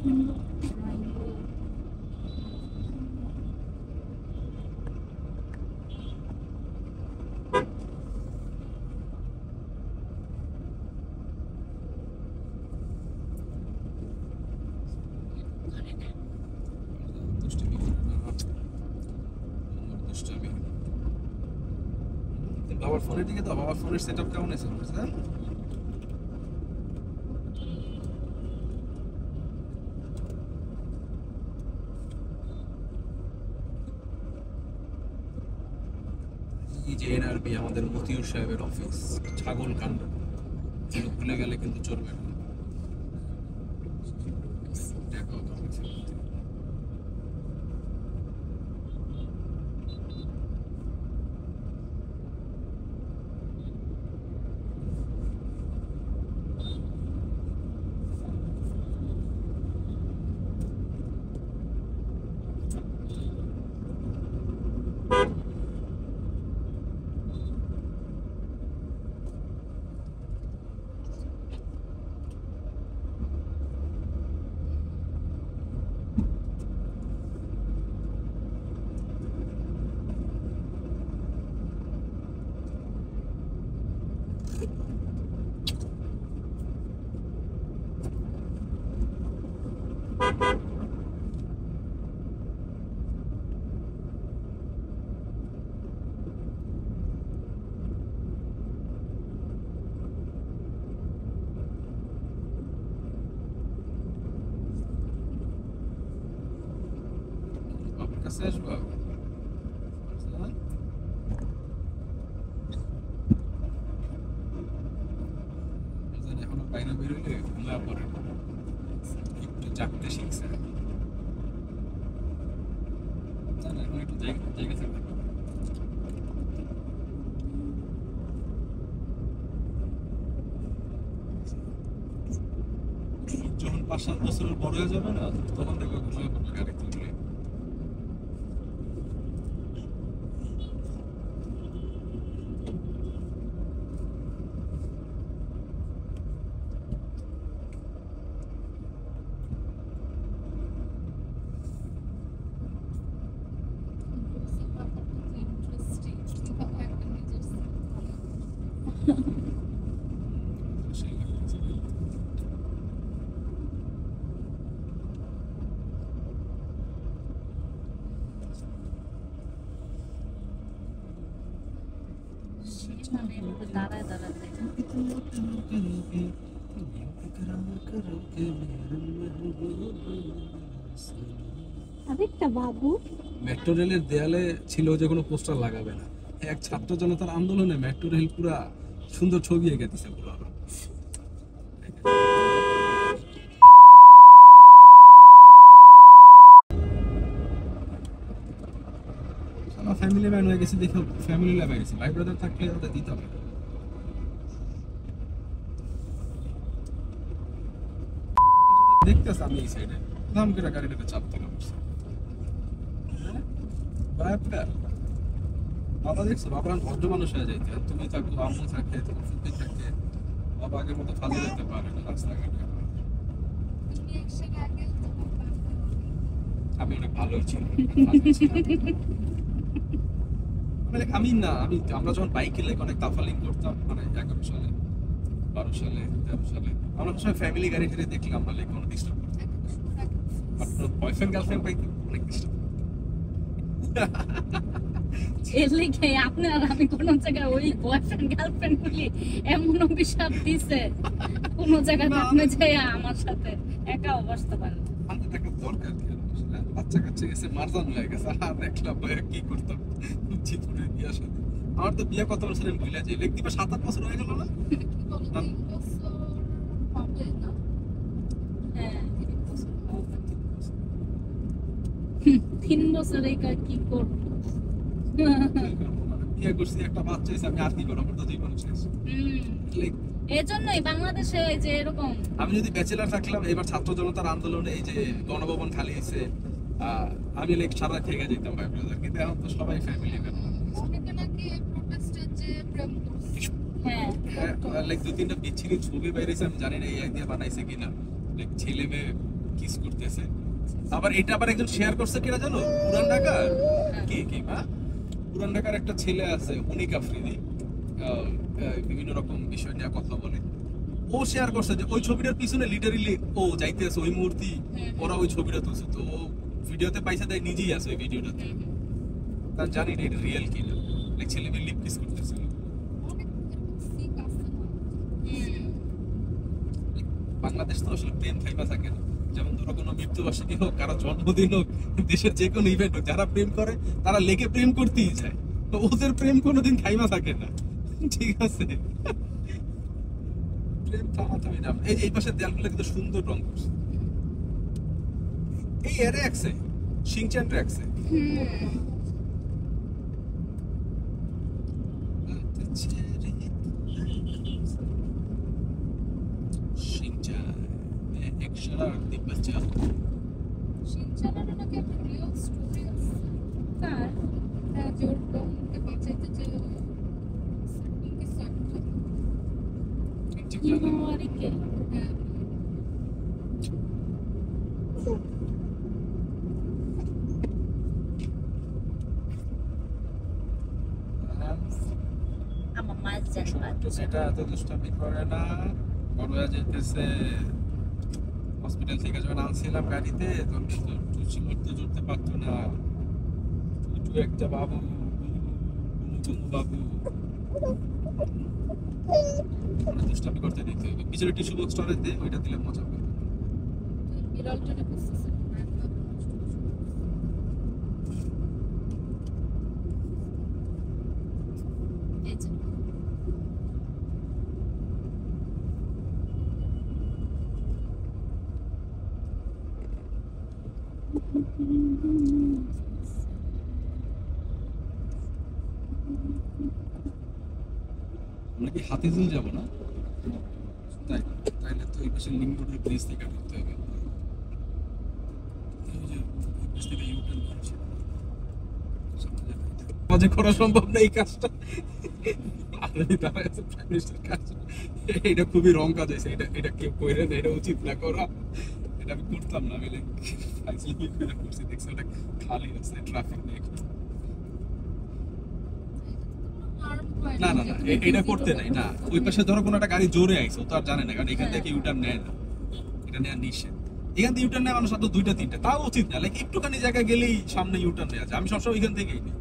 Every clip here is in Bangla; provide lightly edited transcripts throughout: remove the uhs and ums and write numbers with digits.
বাবার ফোনের দিকে তো, বাবার ফোনের সেটআপ কেমন আছে বুঝছেন? এই যে এনআরবি আমাদের মতিউর সাহেবের অফিস, ছাগল কাণ্ড ভুলে গেলে কিন্তু চলবে না। কাছে আসবো এখনো বাইরে বেরোলে ঘুমা পড়ে, একটু জাগতে শিখছে। এখন একটু জায়গা থাকবে। যখন 5-7 বছরের বড় হয়ে যাবে না, তখন দেখবে ঘুমিয়ে পড়বে গাড়ি তুলে। দাঁড়ায় দাঁড়াতে আরেকটা বাবু মেট্রো রেলের দেয়ালে ছিল যে কোনো পোস্টার লাগাবে না, এক ছাত্র জনতার আন্দোলনে মেট্রো রেল পুরা সুন্দর ছবি এঁকে দিছে পুরো। ফ্যামিলি ম্যান হয়ে গেছে, দেখো ফ্যামিলি ল্যাব হয়ে গেছে। ভাই ব্রাদার থাকলে ওটা দিতে হবে। দেখতেছ আমি এই সাইডে দাম করে গাড়িটাকে চাপ দিলাম। বাবা দেখছো, বাবা ভদ্র মানুষ হয়ে যাইতে, তুমি থাকো, আম্মু থাকে, তোমার ফুপি থাকে, বাবা আগের মতো ফাঁদে যেতে পারে না রাস্তাঘাটে। আমি অনেক ভালোই ছিল, আমি না আমি আমরা যখন বাইকে লেগে অনেক তাফালিং করতাম, মানে 11 সালে 12 সালে 13 সালে আমরা সবাই ফ্যামিলি গাড়ি টেরে দেখলাম না, কোনো ডিস্টার্ব করতাম। বয়ফ্রেন্ড গার্লফ্রেন্ড পাইতে অনেক ডিস্টার্ব। এর লিখে আপনার আমি কোন জায়গায় ওই বয়ফ্রেন্ড গার্লফ্রেন্ড বলি এমন অভিশাপ দিছে, কোন জায়গায় আপনি যাই আমার সাথে একা অবস্থা পারেন। আমাদের টাকা দরকার কি, বাচ্চা কাচ্চা গেছে, মারজান হয়ে গেছে, আর দেখলাম কি করতাম চিপুরে বিয়া সাথে। আমার তো বিয়ে কত বছর ভুলে যাই, লেখ দিবে 7-8 বছর হয়ে গেল না। 3 বছর কি করবো, বিয়ে করছি, একটা বাচ্চা হয়েছে, আমি আর কি করবো, আমার তো জীবন শেষ। এজন্যই বাংলাদেশে যে এরকম, আমি যদি ব্যাচেলার থাকলাম, এবার ছাত্র জনতার আন্দোলনে এই যে গণভবন খালি হয়েছে, আমি লাইক সারা থেকে যেতাম ভাই ব্রাদার, কিন্তু এখন তো সবাই ফ্যামিলি ম্যান। হ্যাঁ লাইক 2-3টা বিচ্ছিরি ছবি বাইরেছে, আমি জানি না এই আইডিয়া বানাইছে কিনা, লাইক ছেলে মেয়ে কিস কিস করতেছে। আবার এটা আবার একজন শেয়ার করছে কিনা জানো, পুরান ঢাকার কে মা, পুরান ঢাকার একটা ছেলে আছে অনিক আফ্রিদি, বিভিন্ন রকম বিষয় নিয়ে কথা বলে। ও শেয়ার করছে যে ওই ছবিটার পিছনে লিটারেলি ও যাইতে আছে ওই মুহূর্তে ওরা ওই ছবিটা তুলছে, তো ও ভিডিওতে পাইছে তাই নিজেই আছে ওই ভিডিওটাতে। তার জানি না এটা রিয়েল কিনা, লাইক ছেলে মেয়ে লিপ কিস করতেছিল। বাংলাদেশ তো আসলে প্রেম থাইবা থাকে না, যেমন ধরো কোনো মৃত্যুবার্ষিকী হোক, কারো জন্মদিন হোক, দেশের যে কোনো ইভেন্ট হোক, যারা প্রেম করে তারা লেগে প্রেম করতেই যায়, তো ওদের প্রেম কোনোদিন থাইমা থাকে না, ঠিক আছে? প্রেম থামাথামি না। এই যে এই পাশের দেয়ালগুলো কিন্তু সুন্দর রং করছে, এই এরে একসে শিংচান রাখছে। शिनचान में एक शरारती बच्चा। শিনচানের নাকি একটা রিয়েল স্টোরি আছে। তার জোর কে বাঁচাইতে যে সাকিকে সাকটা ठीक है। হিমাওয়ারিকে আমার মাঝে তো সেটা এত দুষ্টামি করে না, বড় হয়ে যেতেছে। হসপিটাল থেকে যখন আনছিলাম গাড়িতে তখন চুচি করতে জুড়তে পারতো না, চুচু একটা বাবু, গুমু বাবু, দুষ্টামি করতে দিতে হবে। পিছনে টিস্যু বক্স স্টোরেজ দে, ওইটা দিলে মজা পাবে। বিড়ালটাকে বুঝতেছে এই যে আমরা কি হাতিঝিল যাবো না? তাই তাইলে তো এই পাশে লিঙ্ক রোডের ব্রিজ থেকে ঢুকতে হবে। এই যে ব্রিজ থেকে ইউটার্ন করছে, সামনে যাবে এটা। মাঝে করা সম্ভব না এই কাজটা, আরে দাঁড়ায় আছে প্রাইম মিনিস্টার কাজ, এটা খুবই রং কাজ হয়েছে। এটা কেউ কইরে না, এটা উচিত না করা, এটা আমি করতাম না। আমি ফাইজলি করে করছি, দেখছি ওটা খালি আছে, ট্রাফিক নেই। না না না, এটা করতে নাই না। ওই পাশে ধরো কোনো একটা গাড়ি জোরে আইছে, তো আর জানে না, কারণ এখান থেকে ইউটার্ন নেয় না, এটা নেওয়া নিষেধ। এখান থেকে ইউটার্ন নেওয়া মানুষ তো দুইটা তিনটা, তাও উচিত না। লাইক একটুখানি জায়গায় গেলেই সামনে ইউটার্ন নেওয়া যায়। আমি সবসময় এখান থেকেই নিই।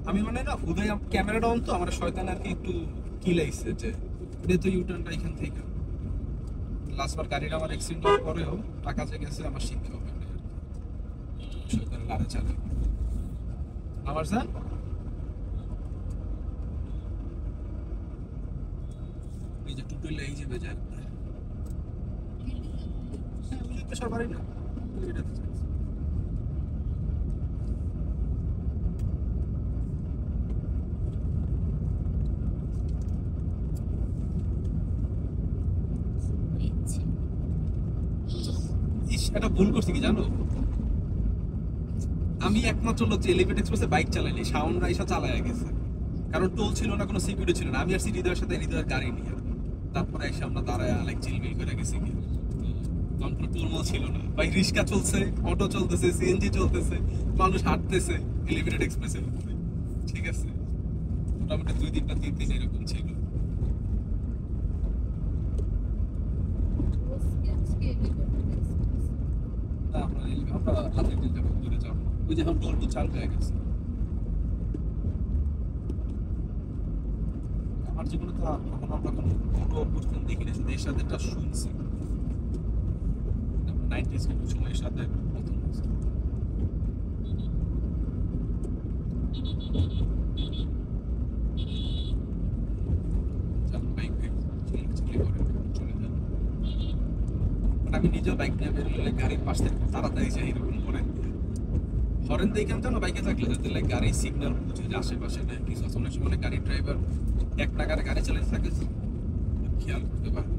আমি মানে না হুদাই ক্যামেরাটা অন, তো আমার শয়তান আর কি একটু কি লাগছে যে এটা তো ইউটার্নটা এখান থেকে। লাস্টবার গাড়িটা আমার অ্যাক্সিডেন্ট হওয়ার পরেও টাকা যে গেছে আমার শিখতে হবে না, শয়তান লাড়ে চালে আমার স্যার। এই যে টুটুলে এই যে বেজার পেশার বাড়ি না, এটাতে যাচ্ছে। ইস, এটা ভুল করছি কি জানো, আমি একমাত্র লোক যে এলিভেট এক্সপ্রেসে বাইক চালাইনি, শাওনরা এসে চালায় গেছে, কারণ টোল ছিল না, কোনো সিকিউরিটি ছিল না। আমি আর সিটি দেওয়ার সাথে হৃদয়ের গাড়ি নিয়ে তারপরে এসে আমরা দাঁড়ায় লাইক চিলমিল করে গেছি কি, তখন কোনো টোলমল ছিল না। ভাই রিক্সা চলছে, অটো চলতেছে, সিএনজি চলতেছে, মানুষ হাঁটতেছে এলিভেটেড এক্সপ্রেসের উপরে, ঠিক আছে? মোটামুটি 2-3 দিন এরকম ছিল। না আমরা হাতে যাবো, দূরে যাবো, ওই যে এখন টোল চালু হয়ে গেছে। আমার জীবনে তো কখনো আমরা কোনো বড় অনুষ্ঠান দেখিনি, শুধু এর সাথে একটা শুনছি। 90s কিন্তু সময়ের সাথে প্রথম হয়েছে। বাইক চলে যান, আমি নিজেও বাইক নিয়ে বেরোলে গাড়ির পাশ থেকে তাড়াতাড়ি যাই, এরকম করেন হরেন দিয়ে কেন জানো, বাইকে থাকলে যাতে লাইক গাড়ির সিগন্যাল বুঝে যে আশেপাশে নেই কিছু আছে। অনেক সময় গাড়ির ড্রাইভার এক নাগারে গাড়ি চালাতে থাকে, খেয়াল করতে পারে।